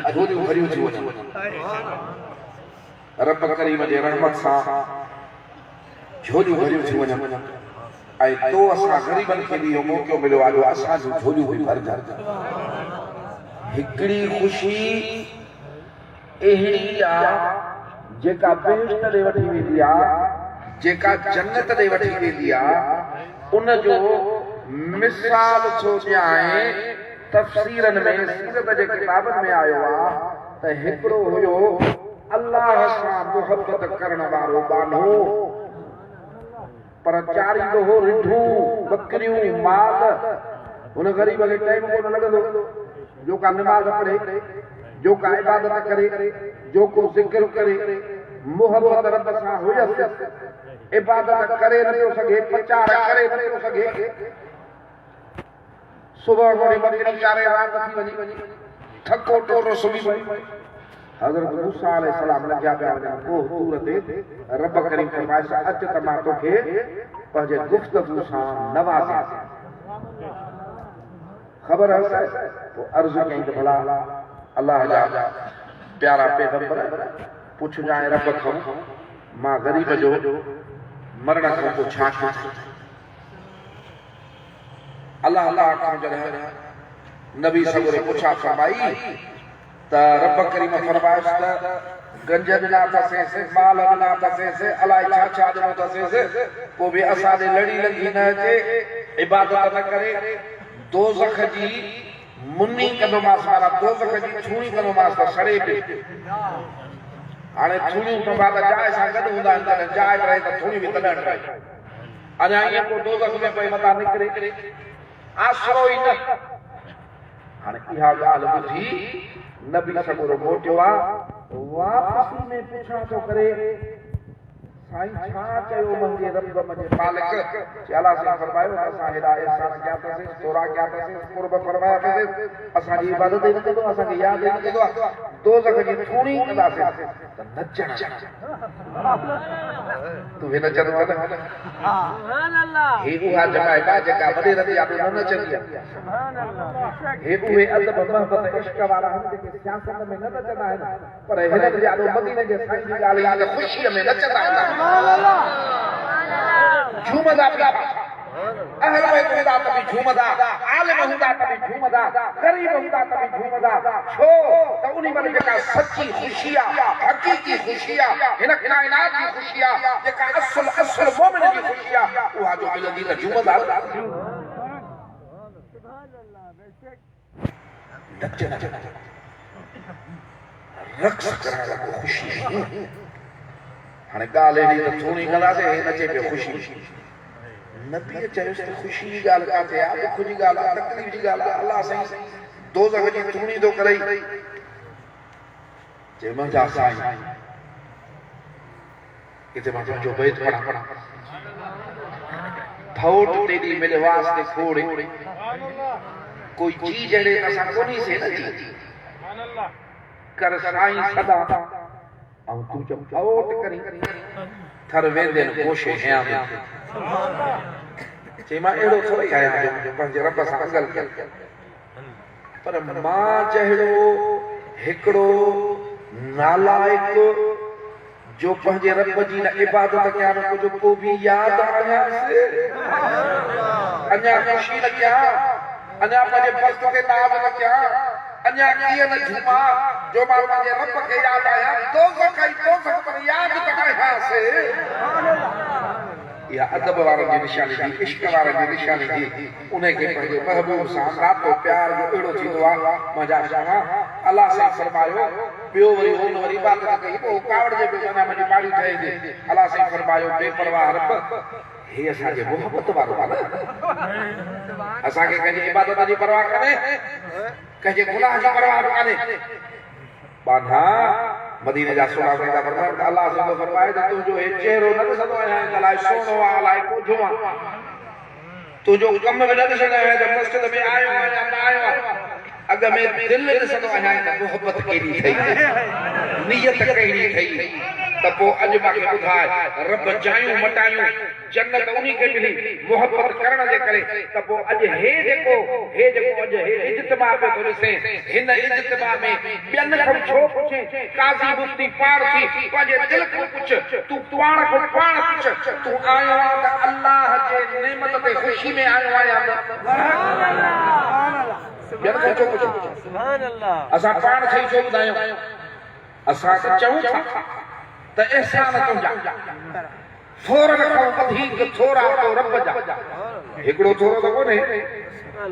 अॼु झोलियूं भरियूं थी वञनि रब करीम जे रहमत सां झोलियूं भरियूं थी वञनि ऐं तो असां ग़रीबनि खे बि इहो मौक़ो मिलियो आहे जो असां जूं झोलियूं बि भरजनि हिकिड़ी ख़ुशी अहिड़ी आहे जेका बेश्त ॾे वठी वेंदी आहे जेका जन्नत ॾे वठी वेंदी आहे उन जो मिसाल थो ॾियां तफ़सीरनि में सीरत जे किताबनि में आयो आहे त हिकिड़ो हुयो अल्लाह सां मुहबत करण वारो बानो पर चारींदो हो रिढूं बकरियूं माल हुन ग़रीब खे टाइम कोन लॻंदो जो का नमाज़ पढ़े जो का इबादत करे जो को ज़िक्र करे मुहबत रब सां हुयसि इबादत करे नथो सघे प्रचार करे नथो सघे सुबह वरी बकरी चारे रात थी वञी थको टोरो सुबह हज़रत मूसा अलैहिस्सलाम लॻिया पिया वञनि को तूर ते रब करीम फरमाए अच त मां तोखे पंहिंजे गुफ़्तगू सां नवाज़ां ख़बर है तो अर्ज़ु कई त भला अल्लाह जा प्यारा पैगंबर पुछ जाए रब खां मां ग़रीब जो मरण खां पोइ छा कयां अल्लाह खां जॾहिं नबी सगुरे पुछा फरमाई त रब करीम फरमाइश त गंज ॾिना अथसि माल ॾिना अथसि अलाए छा छा ॾिनो अथसि पोइ बि असां ॾे लड़ी लंघी न अचे इबादत न करे दोज़ख जी मुनी कंदोमांसि माना दोज़ख जी छूणी कंदोमांसि त सड़े पई हाणे छूणियूं त बाद जाइ सां गॾु हूंदा आहिनि तॾहिं जाइ रहे त थोड़ी बि तॾहिं रहे अञा ईअं पोइ दोज़ख में पई मथां निकिरे आसरो ई न हाणे इहा ॻाल्हि ॿुधी नबी सगुरो मोटियो आहे वापसी में पुछण थो करे साईं छा चयो मुंहिंजे रब मुंहिंजे मालिक अल्लाह सां फरमायो असां हेॾा एहसान कया अथसि तोरा कया अथसि क़ुर्ब फरमाया अथसि असांजी इबादत ई न कंदो असांखे यादि ई न कंदो दोज़ख जी थूणी कंदासीं त नचण तूं हे नचण वञ हे उहा जमायत आहे जेका वॾे रती आहे न नचंदी आहे हे उहे अदब मोहबत इश्क वारा आहिनि जेके सियासत में न नचंदा आहिनि पर हिननि जे आॾो मदीने जे साईं जी ॻाल्हि यादि ख़ुशीअ में नचंदा आहिनि झूमदा पिया अहल बैत हूंदा त बि झूमदा आलिम हूंदा त बि झूमदा ग़रीब हूंदा त बि झूमदा छो त उन्ही में जेका सच्ची ख़ुशी आहे हक़ीक़ी ख़ुशी आहे हिन काइनात जी ख़ुशी आहे जेका असुल मोमिन जी ख़ुशी आहे उहा जो मिलंदी त झूमदा रक़्स करण को ख़ुशी हाणे ॻाल्हि एॾी त थोरी कंदासीं नचे पियो ख़ुशी नबी चयोसि त ख़ुशी जी ॻाल्हि काथे आहे दुख जी ॻाल्हि आहे तकलीफ़ जी ॻाल्हि आहे अलाह साईं दोज़ख जी थूणी थो करे चए मुंहिंजा साईं हिते मां तुंहिंजो बैत पढ़ां थोट तेरी मिले वास्ते खोड़े कोई चीज अहिड़े असां कोन्ही से न जी कर साईं सदा ऐं तूं चओ थोट करी थर वेंदे कोशे हयां में चई मां अहिड़ो थोरी आहियां जो पंहिंजे रब सां अगल कयल पर मां जहिड़ो हिकिड़ो नालाइक जो पंहिंजे रब जी न इबादत कयां न कुझु को बि यादि आयासीं अञा ख़ुशी न कयां अञा पंहिंजे बख़्त खे नाज़ न कयां अञा कीअं न झूमा जो मां पंहिंजे रब खे यादि आहियां दोज़ख पर यादि त आयासीं या अदब वारनि जी निशानी थी इश्क वारनि जी निशानी थी उनखे पंहिंजे महबूब सां नातो प्यार जो अहिड़ो थींदो आहे मां जा चवां अलाह सां फरमायो ॿियो वरी हुन वरी इबादत कई पोइ कावड़ जे बि माना मुंहिंजी बाड़ी ठहे थी अलाह सां फरमायो बेपरवाह रब हे असांजे मोहबत वारो आहे न असांखे कंहिंजी इबादत जी परवाह कान्हे कंहिंजे गुनाह जी परवाह कान्हे बाधा मदीने जा सुना कंदा फरमाए अल्लाह से फरमाए त तुंहिंजो हे चेहरो न ॾिसंदो आहियां अलाए सोनो आहे अलाए कोझो आहे तुंहिंजो कम में न ॾिसंदो आहियां त मस्जिद में आयो आहियां न आयो अॻ में दिलि ॾिसंदो आहियां त मोहबत कहिड़ी ठही नियत कहिड़ी ठही त पोइ अॼु मूंखे ॿुधाए रब जायूं मटायूं जन्नत उन्ही खे मिली मोहब्बत करण जे करे त पोइ अॼु हे जेको अॼु हे इज्तिमा पे थो ॾिसे हिन इज्तिमा में ॿियनि खां छो पुछे काज़ी मुफ्ती पाण थी पंहिंजे दिल खां पुछ तूं पाण खां पाण पुछ तूं आयो आहे त अल्लाह जे नेमत ते ख़ुशी में आयो आहियां ॿियनि खां छो पुछो असां पाण खे छो ॿुधायूं असां त चऊं था त एहसान तुंहिंजा थोरनि खां वधीक थोरा तो रब जा हिकिड़ो थोरो त कोन्हे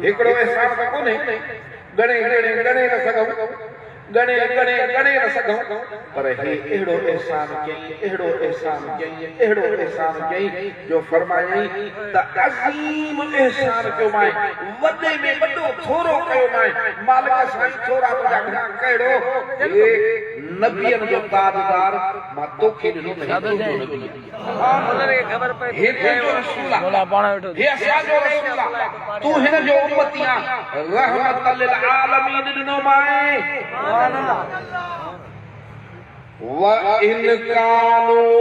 हिकिड़ो एहसान त कोन्हे गणे न सघूं पर हे अहिड़ो एहसान कयईं जो फरमायईं त अज़ीम एहसान कयो मां वॾे में वॾो थोरो कयो मां मालिक साईं थोरा तुंहिंजा घणा कहिड़ो हे नबियनि जो ताजदार मां तोखे ॾिनो हे तुंहिंजो रसूल आहे हे असांजो रसूल आहे तूं हिन जो उम्मती आहे रहमत लिल आलमीन ॾिनो मां وَإِنْ كَانُوا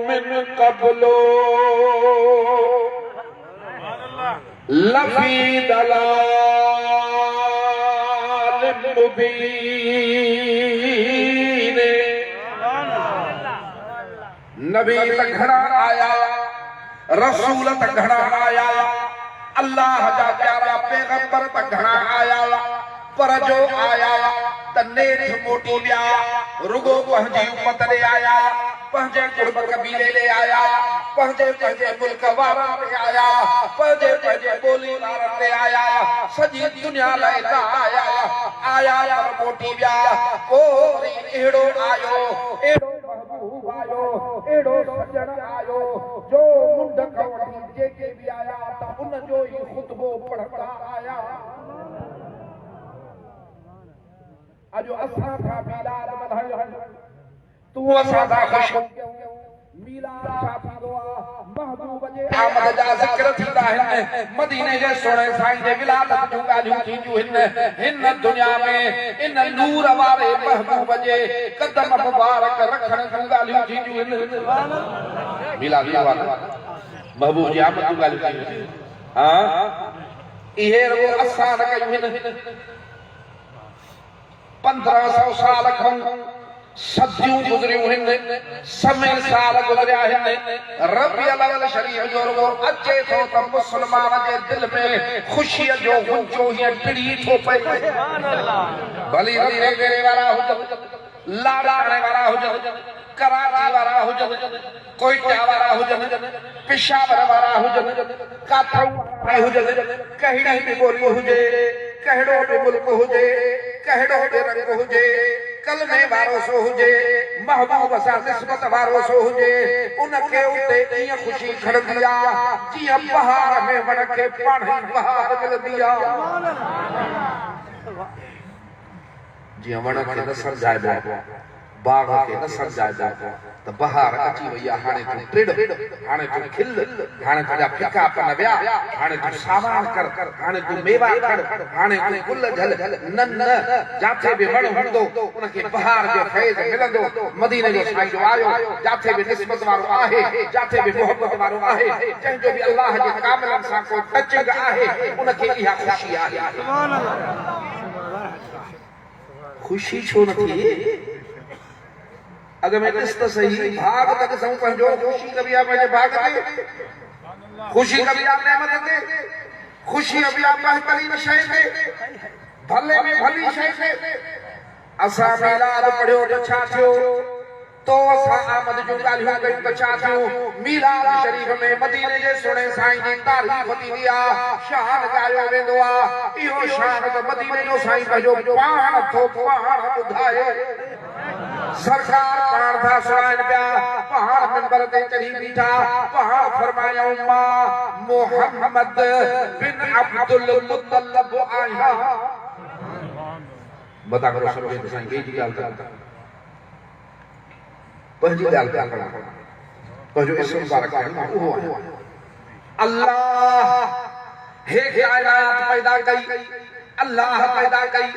مِنْ قَبْلُ لَفِي ضَلَالٍ مُبِينٍ नबी त घणा आया रसूल त घणा आया अल्लाह जा प्यारा पैगंबर त घणा आया पर जो आया त नेठ मोटी विया रुगो पंहिंजी उम्मत ले आया पंहिंजे कुर्ब कबीले ले आया पंहिंजे मुल्क वारा ले आया पंहिंजे बोली वारा ले आया सॼी दुनिया लाइ त आया पर मोटी विया पोइ अहिड़ो आयो अहिड़ो महबूब आयो अहिड़ो सजण आयो जो मुंड खां वठी जेके बि आया त उन जो ई ख़ुतबो पढ़ंदा आया अजो असां था मीलाद मल्हायूं तू असां था ख़ुश मीलाद छा थींदो आहे महबूब जे आमद जा ज़िक्र थींदा आहिनि मदीने जे सोणे साईं जे विलादत जूं ॻाल्हियूं थींदियूं हिन दुनिया में इन नूर वारे महबूब जे क़दम मुबारक रखण जूं ॻाल्हियूं थींदियूं मीलाद महबूब जी आमद जूं ॻाल्हियूं थींदियूं हां इहे रुगो असां न कयूं 1500 साल खां सदियूं गुज़रियूं आहिनि समय साल गुज़रिया आहिनि रबीउल अव्वल शरीफ जो रुगो अचे थो त मुस्लमान जे दिल में ख़ुशीअ जो गुंजो हीअं टिड़ी थो पए भली रेगरे वारा हुजनि लाड़ाणे वारा हुजनि कराची वारा हुजनि कोयटा वारा हुजनि पेशावर वारा हुजनि काथऊ हुजनि कहिड़ी बि ॿोली हुजे कहिड़ो बि मुल्क हुजे कहिड़ो बि रंग हुजे कलमे वारो सो हुजे महबूब सां निस्बत वारो सो हुजे उनखे उते ईअं ख़ुशी खणंदी आहे जीअं बहार में वण खे पाण ई बहार मिलंदी आहे जीअं वण खे न सम्झाइबो बाग खे न सम्झाइबो त बहार अची वई आहे हाणे तूं टिड़ हाणे तूं खिल हाणे तुंहिंजा फिका पन विया हाणे तूं सामान कर हाणे तूं मेवा खड़ हाणे तूं गुल झल न जाथे बि वण हूंदो उनखे बहार जो फैज़ मिलंदो मदीने जो साईं जो आयो जाथे बि निस्बत वारो आहे जाथे बि मोहब्बत वारो आहे जंहिंजो बि अल्लाह जे कामिलनि सां को टचिंग आहे उनखे इहा ख़ुशी आहे ख़ुशी छो नथी अगर मैं किस तो सही भाग तक सऊं पंहिंजो खुशी कभी आप मुझे भाग दे खुशी कभी आप नेमत दे खुशी अभी आप बेहतरीन शय दे भले में भली शय दे असा मीलाद पढ़ियो तो छा थियो तो असा आमद जो ॻाल्हियूं कयूं त छा थियो मीलाद शरीफ में मदीने जे सुणे साईं जी तारीफ़ थींदी आहे शान ॻायो वेंदो आहे इहो शान त मदीने जो साईं पंहिंजो पाण थो पाण ॿुधाए सरकार पाण था सुनाइन पिया पहाड़ मिंबर ते चढ़ी बीठा पहाड़ फरमाया मां मोहम्मद बिन अब्दुल मुत्तलब आया बता करो समझे तो साईं जी ॻाल्हि करता पंहिंजी ॻाल्हि पिया करणा पंहिंजो इस्म मुबारक आहे उहो आहे अल्लाह हे कायनात पैदा कई अल्लाह पैदा कई,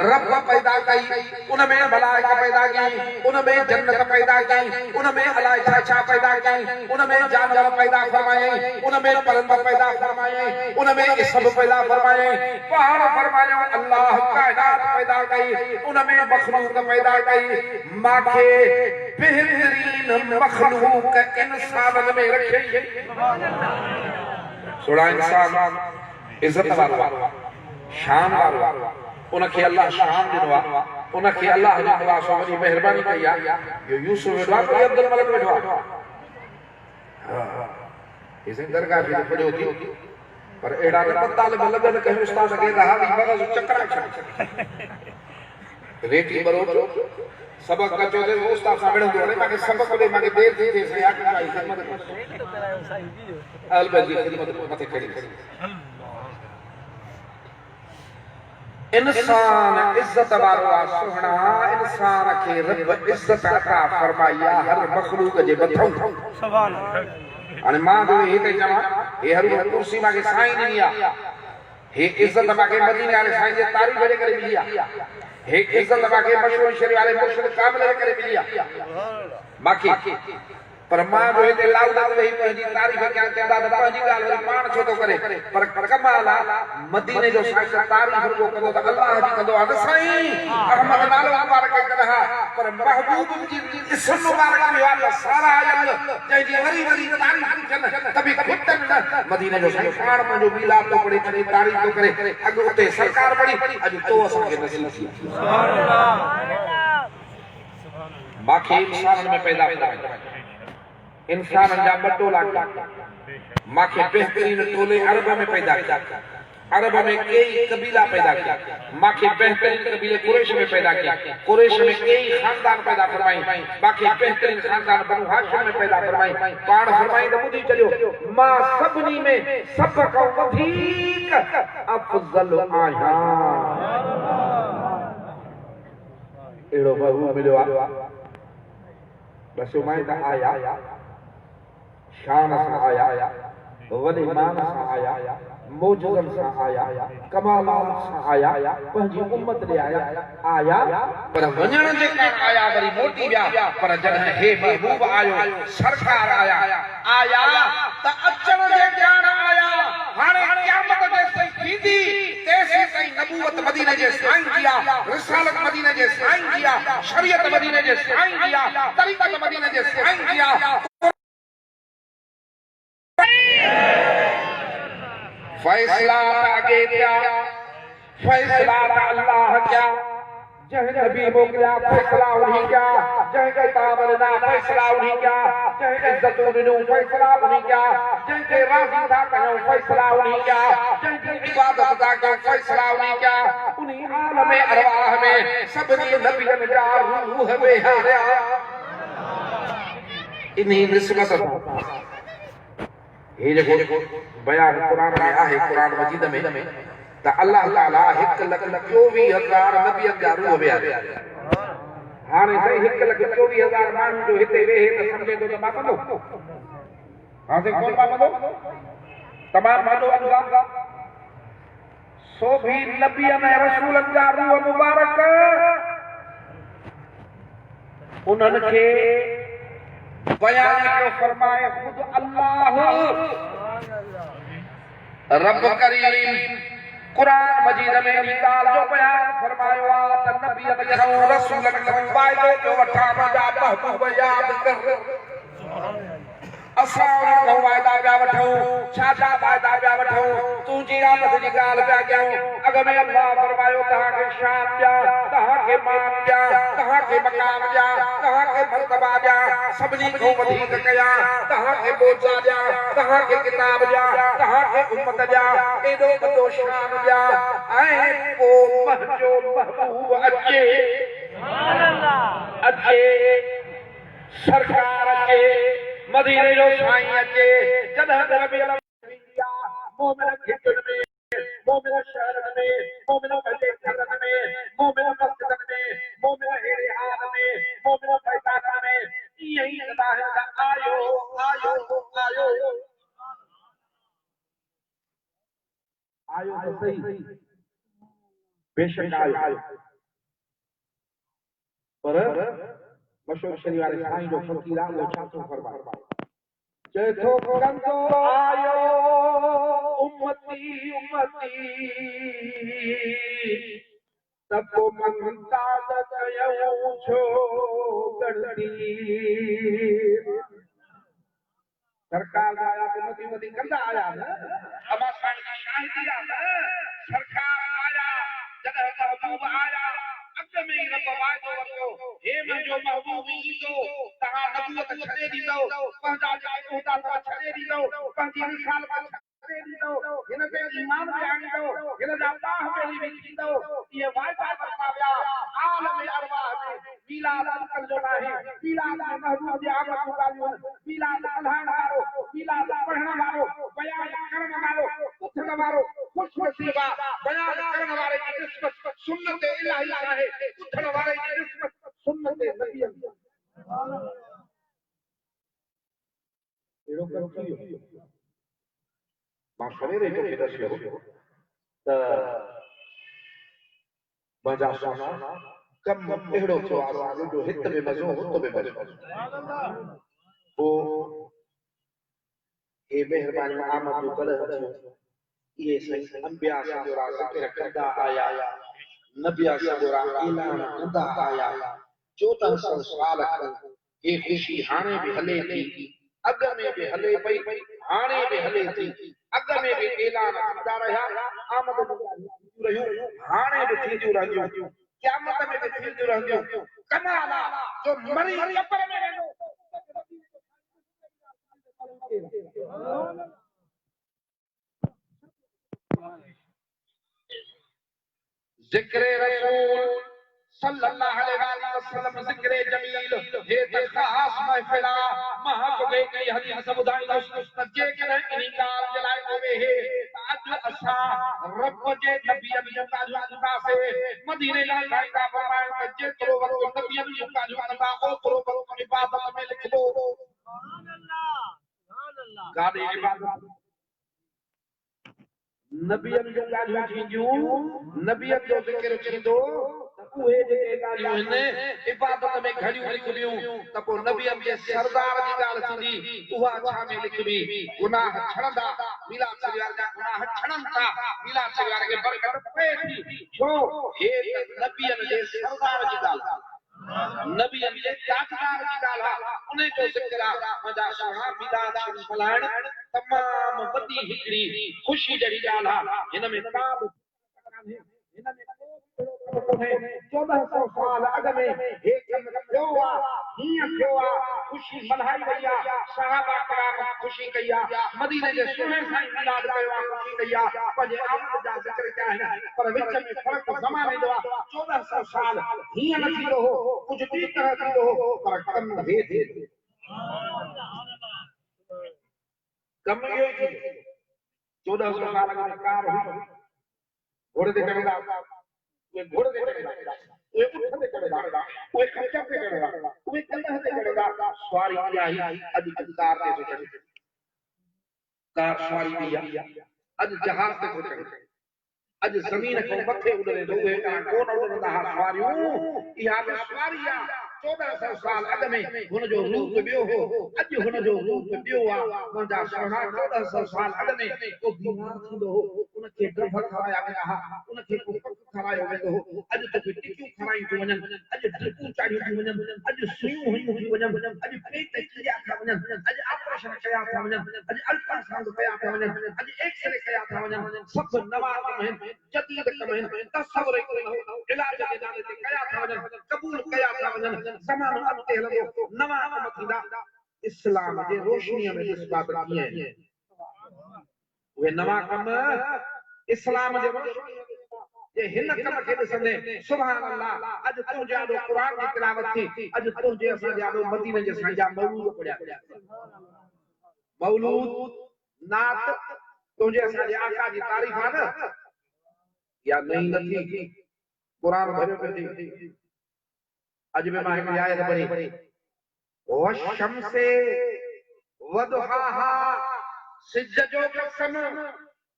रब पैदा कई, उनमें मलाइका पैदा की, उनमें जन्नत पैदा की, उनमें अलाइशा पैदा की, उनमें जानवर पैदा फरमाए, उनमें परिंदे पैदा फरमाए, उनमें ये सब पैदा फरमाए, पहाड़ फरमाए, अल्लाह कायनात पैदा कई, उनमें मखलूक पैदा कई, माखे बेहतरीन मखलूक इंसान में रखे। थोड़ा इंसान इज्जत वाला शान वाला उनखे अल्लाह शान दिनवा, उनखे अल्लाह ने दुआ सो वरी मेहरबानी कया यो यूसुफ वेठवा कोई अब्दुल मलिक वेठवा इसे दरगाह पे पड़ियो थी पर एड़ा ने पता लगन कहे उस्ताद के रहा भी बगा चक्रा छड़ रेटी बरो सबक का चोदे उस्ताद सामने दो माके सबक ले माके देर थी से या की खिदमत अलबजी खिदमत मते करी। इंसान इज्जत वाला सुहना इंसान के रब इज्जत अता फरमाया हर मखलूक जे बथौ सुभान अल्लाह। अने मां जो हे ते जमा हे हर कुर्सी माके साईं दिया हे इज्जत माके मदीने वाले साईं जे तारीफ करे करे मिलिया हे इज्जत माके मशहूर शरीफ वाले मुर्शिद कामिल करे मिलिया बाकी पर मां जो हे लाउदा वही पंहिंजी तारीफ क्या कहंदा त पंहिंजी गाल वरी पाण छो तो करे पर कमाल मदीने जो साईं तारीफ को कंदो त अल्लाह जी कंदो आ साईं अहमद नालो मुबारक कहा पर महबूब जी इसम मुबारक में वाला सारा आयल जय जी वरी तारीफ कन तभी खुदन मदीने जो साईं पाण पंहिंजो मिलाद तो करे करे तारीफ तो करे अग उते सरकार पड़ी अज तो असा के नसीब थी सुभान अल्लाह। बाकी इंसान में पैदा इंसान जा बटोला माखे बेहतरीन टोले अरब में पैदा किया, अरब में कई कबीला पैदा किया, माखे बेहतरीन कबीले कुरैश में पैदा किया, कुरैश में कई खानदान पैदा फरमाई, बाकी बेहतरीन खानदान बनु हाशिम में पैदा फरमाई। पाण फरमाई त बुधी चलियो मां सबनी में सब का वधीक अफजल आया एड़ो बहु मिलियो आ बस मां त आया शान सा आया वली मान सा आया मौजूदन सा आया कमालात सा आया पंहिंजी उम्मत ले आया पर वञण जे कारण आया वरी मोटी विया पर जॾहिं हे महबूब आयो सरकार आया त अचण जे कारण आया हाणे क़यामत जे सही थींदी तेसी ताईं नबूवत मदीने जे साईं किया, रिसालत मदीने जे साईं किया, शरीयत मदीने जे साईं किया, तरीक़त मदीने जे साईं किया। फैसला आगे क्या फैसला अल्लाह क्या जह नबी मोकला फैसला उन्हीं क्या जह किताब ना फैसला उन्हीं क्या जह इज्जत उन्हीं फैसला उन्हीं क्या जह के राजी था कहो फैसला उन्हीं क्या जह की इबादत था कहो फैसला उन्हीं क्या उन्हीं आलम अरवाह में सबनी नबियन जा रूह में हाया इन्हीं निस्बत ये देखो बयान कुरान में आहे कुरान मजीद में त अल्लाह ताला 1,24,000 नबी जा रूह विया हाणे सही 1,24,000 माण्हू जो हिते वेहे त समझे तो त मां कंदो हां से कोन मां कंदो तमाम वॾो अल्लाह सो भी नबी में रसूलन जा रूह मुबारक उन्हनि खे बयान जो फरमाए खुद अल्लाह रब करीम कुरान मजीद में निकाल जो बयान फरमायो आ त नबी अकरम रसूल अकरम वायदो जो वठा मजा महबूब याद कर असां को वायदा पिया वठूं छा वायदा पिया वठूं तुंहिंजी आमद जी ॻाल्हि पिया कयूं अॻ में अल्लाह फरमायो तव्हांखे शान ॾिया तव्हांखे मान ॾिया तव्हांखे मकाम ॾिया तव्हांखे मर्तबा ॾिया सभिनी खां वधीक कया तव्हांखे बोझा ॾिया तव्हांखे किताब ॾिया तव्हांखे उम्मत ॾिया एॾो वॾो शान ॾिया ऐं पोइ मुंहिंजो महबूब अचे अचे सरकार अचे मदीने जो साईं अचे जॾहिं नबी मोमिन खिचड़ में मोमिन शहर में मोमिन पंहिंजे घर में मोमिन मस्जिद में मोमिन हेड़े हाल में मोमिन पैदाना में ईअं ई आयो आयो आयो आयो त सही बेशक आयो पर मशहूर शरीर वाले साईं जो फकीर आहे वो छा थो फरमाए चए थो कंदो आयो उम्मती उम्मती तब मंगता कयूं छो गणती सरकार आया के मती मती कंदा आया न अमा साईं जी शाहिदी आहे न सरकार आया जॾहिं महबूब आया अॻ में ई रब वाइदो वरितो हे मुंहिंजो महबूब ईंदो तव्हां नबूअत छॾे ॾींदो पंहिंजा जेके उहिदा तव्हां छॾे ॾींदो पंहिंजी रिसालत छॾे ॾींदो हिन ते ईमान बि आणींदो हिन जा बाह ॿेड़ी बि थींदो इहे वाइदा वरिता विया आलम अरवाह में मीलाद अॼुकल्ह जो नाहे मीलाद में महबूब जी आमद जूं ॻाल्हियूं मीलाद मल्हाइण वारो मीलाद पढ़ण वारो बयान करण वारो उथण वारो खुशनसीब आहे बयान करण वारे जी निस्बत सुन्नत इलाही आहे उथण वारे जी निस्बत सुन्नत नबी अहिड़ो कमु थी वियो मां सवेरे जो दसियो त मज़ा सोना कम अहिड़ो थियो आहे जो हित में मज़ो हुत में मज़ो पोइ हे महिरबानी आमद जो कलह थियो ये सही अंबिया सगोरा ज़िक्र कंदा आया नबिया सगोरा ऐलान कंदा आया 1400 साल खनि ये खुशी हाणे भी हले थी अग में भी हले पई हाणे भी हले थी अग में भी ऐलान कंदा रहिया आमद जो रहियो हाणे भी थींदियूं रहंदियूं क़यामत में भी थींदियूं रहंदियूं कमाल आहे जो मरी कब्र में रहंदो ذکر رسول सल्लल्लाहु अलैहि वसल्लम ज़िक्र जमील हे त खास महफिल महक वे गई हदीस ॿुधाईंदो त जेकॾहिं इन ॻाल्हि जे लाइ उहे हे अॼु असां रब जे नबीअ जूं ॻाल्हियूं कंदासीं मदीने जा साईं फरमाइनि त जेतिरो वक़्तु नबीअ जूं ॻाल्हियूं कंदा ओतिरो वक़्तु इबादत में लिखबो सुभान अल्लाह गाॾी इबादत नबियन जो ॻाल्हियूं थींदियूं नबियन जो ज़िक्र थींदो त उहे जेके ॻाल्हियूं आहिनि इबादत में घड़ियूं लिखबियूं त पोइ नबियन जे सरदार जी ॻाल्हि थींदी उहा छा में लिखबी गुनाह छड़ंदा मीला सरियार जा गुनाह छड़नि था मीला सरियार खे बरकत पए थी छो हे त नबियन जे सरदार जी ॻाल्हि नबियन जे ताजदार जी ॻाल्हि आहे उन जो ज़िक्र आहे मजा सुहा मीलाद शरीफ़ मल्हाइण तमाम वॾी हिकिड़ी ख़ुशी जहिड़ी ॻाल्हि आहे हिन में का बि हिन में 1400 साल अॻ में हे कम थियो आहे हीअं थियो आहे ख़ुशी मल्हाई वई आहे सहाबा कराम ख़ुशी कई आहे मदीने जे सुहिणे साईं मिलाद कयो आहे ख़ुशी कई आहे पंहिंजे आमद जा ज़िक्र कया आहिनि पर विच में फ़र्क़ु ज़माने जो आहे 1400 साल हीअं न थींदो हो कुझु ॿी तरह थींदो हो पर कम हे थिए कम इहो ई थींदो 1400 साल अॻ में कार हुई घोड़े ते चढ़ंदा उहे घोड़े ते चढ़ंदा उहे ऊठ ते चढ़ंदा उहे खच्चर ते चढ़ंदा उहे कंधे ते चढ़ंदा सवारी इहा ई अॼु कार ते चढ़े कार सवारी इहा अॼु जहाज ते चढ़े अॼु ज़मीन खां मथे उॾरे थो उहे कोन उॾंदा सवारियूं इहा बि सवारी आहे 1400 साल अॻ में हुनजो रूप ॿियो हो अॼु हुनजो रूप ॿियो आहे मुंहिंजा सुहिणा 1400 साल अॻ में को बीमार थींदो हो उनखे गभ खाराया वेंदा हुआ उनखे को पक खारायो वेंदो हो अॼु त टिकियूं खारायूं थियूं वञनि अॼु ड्रिपूं चाढ़ियूं थियूं वञनि अॼु सुयूं हयूं थियूं वञनि अॼु पेट चिरिया था वञनि अॼु ऑपरेशन कया था वञनि अॼु अल्ट्रासाउंड कया था वञनि अॼु एक्सरे कया था वञनि सभु नवां कम आहिनि जदीद कम आहिनि तसव्वुर इलाज जे नाले ते कया था वञनि क़बूल कया था वञनि ज़मानो अॻिते हलंदो नवां कम थींदा इस्लाम जे रोशनीअ में निस्बत कीअं आहिनि उहे नवां कम इस्लाम जे रोशनीअ में ये हिन कम खे ॾिसंदे सुभान अल्लाह अॼु तुंहिंजे आॾो क़ुरान जी तिलावत थी अॼु तुंहिंजे असांजे आॾो मदीने जे साईं जा मौलूद पढ़िया मौलूद नात तुंहिंजे असांजे आका जी तारीफ़ आहे न या नहीं नथी कुरान भरियो पियो थी अॼु बि मां हिकिड़ी आयत पढ़ी वशमसे वदुहाहा सिज जो कसम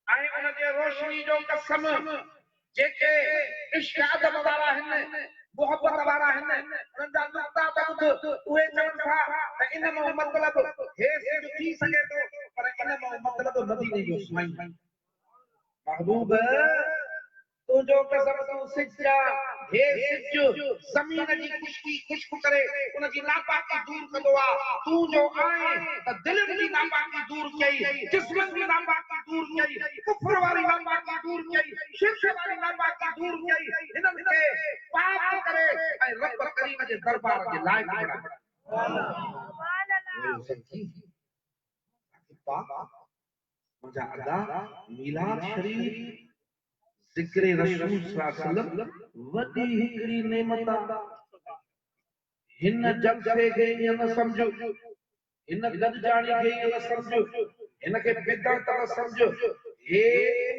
ऐं उन जे रोशनी जो कसम जेके इश्क अदब वारा आहिनि मोहब्बत वारा आहिनि उन्हनि जा नुक़्ता त ॿुध उहे चवनि था त इन मां मतिलबु हे सिर्फ़ थी सघे थो पर इन मां मतिलबु मदीने जो साईं महबूब तुझो कसम तू सिजा हे सिज ज़मीन जी खुशकी खुशक करे उन जी नापाकी दूर कंदो आ तू जो आए त दिल जी नापाकी दूर कई जिस्म जी नापाकी दूर कई कुफर वाली नापाकी दूर कई शिरक वाली नापाकी दूर कई इन्हनि खे पाक करे ऐं रब करीम जे दरबार जे लाइक़ बणाए सुभान अल्लाह सच्ची पाक मुंहिंजा अदा मिलाद शरीफ ज़िक्र रसूल सल्लल्लाहु अलैहि वसल्लम वॾी हिकड़ी नेमत आहे हिन जलसे खे न समझो हिन गॾजाणी खे न समझो हिन खे बिदअत न समझो हे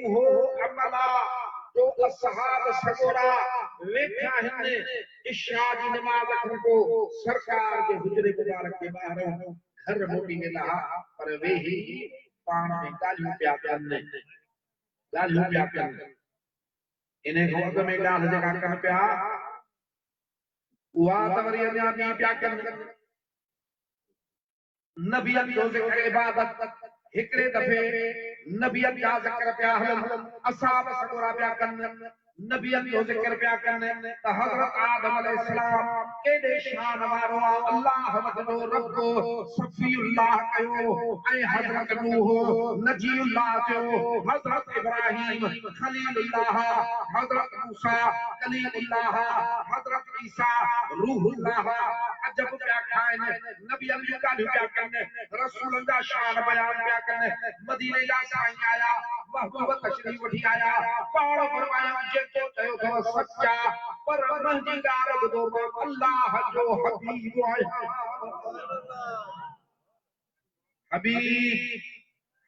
उहो अमल आहे जो असहाब सगोरा वेठा आहिनि इशा जी नमाज़ खां पोइ सरकार जे हुजरे मुबारक के ॿाहिरां घर मोटी वेंदा पर वेही पाण में ॻाल्हियूं पिया कनि इन्हें को अग में ॻाल्हि जेका कनि पिया उहा त वरी अञा ॿी पिया कनि नबियनि जो ज़िक्र इबादत हिकिड़े दफ़े नबियनि जा ज़िक्र पिया हलनि असहाब सगोरा पिया कनि नबियनि जो ज़िक्र पिया कनि त हज़रत आदम अलैहिस्सलाम केॾे शान वारो आहे अल्लाह वटि रब सफ़ीउल्लाह कयो ऐं हज़रत नूह नजीउल्लाह थियो हज़रत इब्राहीम खलीलुल्लाह हज़रत मूसा कलीमुल्लाह हज़रत ईसा रूहुल्लाह अजब पिया खाइनि नबियनि जूं ॻाल्हियूं पिया कनि रसूलनि जा शान बयान पिया कनि मदीने जा साईं आया महबूब तशरीफ़ वठी आया पाण फरमाया जेको चयो अथव सचा पर मुंहिंजी ॻाल्हि ॿुधो मां अल्लाह जो हबीब आहियां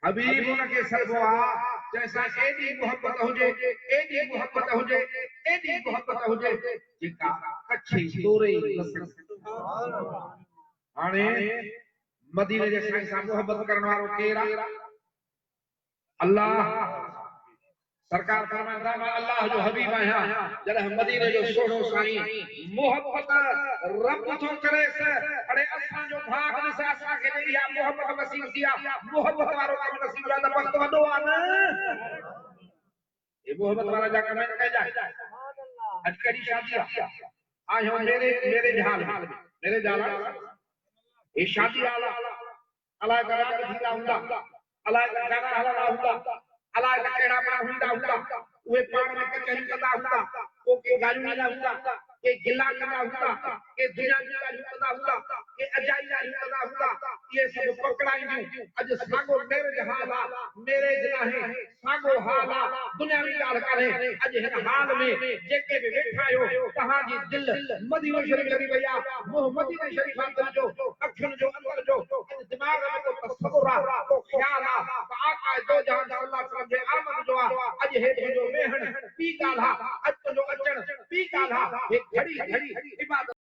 हबीब उनखे सॾिबो आहे जंहिंसां एॾी मोहबत हुजे जेका कच्छी तोरे हाणे मदीने जे साईं सां मोहबत करण वारो केरु आहे अल्लाह सरकार फरमाईंदा मां अल्लाह जो हबीब आहियां जॾहिं मदीने जो सोनो साईं मोहब्बत रब थो करे अरे असां जो भाग ॾिस असां खे इहा मोहब्बत नसीब थी आहे मोहब्बत वारो कम नसीब आहे त वक्त वॾो आहे न ये मोहब्बत वाला जा कम न कजा अज कड़ी शादी आज हम मेरे जहाल में मेरे जाला ये शादी वाला अल्लाह का राज थींदा हूंदा अल्लाह का गाना हलंदा हूंदा अल्लाह का कहिड़ा माण्हू हूंदा उहे पाण में कचहरी कंदा हूंदा को के ॻाल्हियूं कंदा हूंदा के गिला कंदा हूंदा के दुनिया जी ॻाल्हियूं कंदा हूंदा के अजाई ॻाल्हियूं कंदा हूंदा इहे सभु पकड़ाईंदियूं अॼु साॻो मेरे हाल आहे मेरे नाहे साॻो हाल आहे दुनियावी ॻाल्हि कान्हे अॼु हिन हाल में जेके बि वेठा आहियो तव्हांजी दिलि मदीनो शरीफ़ लॻी वई आहे मोह मदीने शरीफ़ अंदरि जो अखियुनि जो अंदरि जो दिमाग़ में को तसव्वुर आहे को ख़्याल आहे त आका दो जहान सल्लल्लाहु अलैहि वसल्लम जे आमद जो आहे अॼु हे तुंहिंजो वेहण ॿी ॻाल्हि आहे अॼु तुंहिंजो अचण ॿी ॻाल्हि आहे हे घड़ी घड़ी इबादत